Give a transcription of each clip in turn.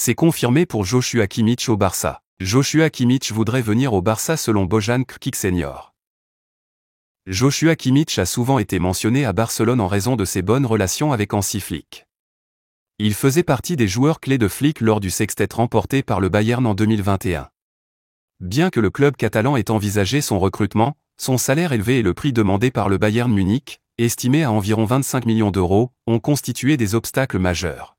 C'est confirmé pour Joshua Kimmich au Barça. Joshua Kimmich voudrait venir au Barça selon Bojan Krkić Senior. Joshua Kimmich a souvent été mentionné à Barcelone en raison de ses bonnes relations avec Hansi Flick. Il faisait partie des joueurs clés de Flick lors du sextet remporté par le Bayern en 2021. Bien que le club catalan ait envisagé son recrutement, son salaire élevé et le prix demandé par le Bayern Munich, estimé à environ 25 millions d'euros, ont constitué des obstacles majeurs.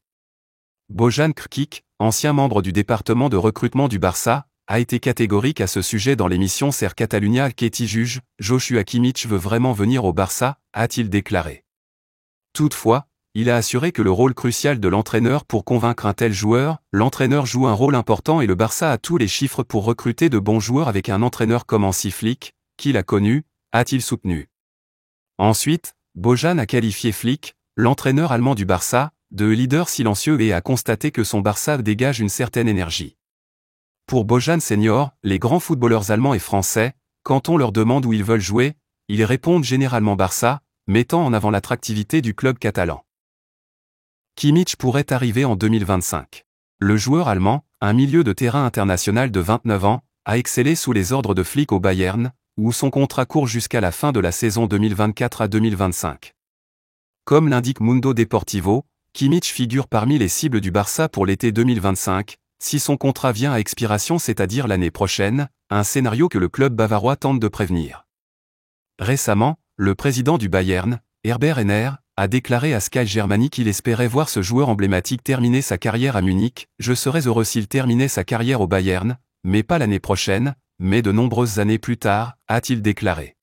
Bojan Krkić, ancien membre du département de recrutement du Barça, a été catégorique à ce sujet dans l'émission Ser Catalunya Katie juge, Joshua Kimmich veut vraiment venir au Barça, a-t-il déclaré. Toutefois, il a assuré que le rôle crucial de l'entraîneur pour convaincre un tel joueur, l'entraîneur joue un rôle important et le Barça a tous les chiffres pour recruter de bons joueurs avec un entraîneur comme Hansi Flick, qu'il a connu, a-t-il soutenu. Ensuite, Bojan a qualifié Flick, l'entraîneur allemand du Barça, de leader silencieux et a constaté que son Barça dégage une certaine énergie. Pour Bojan Senior, les grands footballeurs allemands et français, quand on leur demande où ils veulent jouer, ils répondent généralement Barça, mettant en avant l'attractivité du club catalan. Kimmich pourrait arriver en 2025. Le joueur allemand, un milieu de terrain international de 29 ans, a excellé sous les ordres de Flick au Bayern, où son contrat court jusqu'à la fin de la saison 2024 à 2025. Comme l'indique Mundo Deportivo, Kimmich figure parmi les cibles du Barça pour l'été 2025, si son contrat vient à expiration, c'est-à-dire l'année prochaine, un scénario que le club bavarois tente de prévenir. Récemment, le président du Bayern, Herbert Renner, a déclaré à Sky Germany qu'il espérait voir ce joueur emblématique terminer sa carrière à Munich. Je serais heureux s'il terminait sa carrière au Bayern, mais pas l'année prochaine, mais de nombreuses années plus tard, a-t-il déclaré.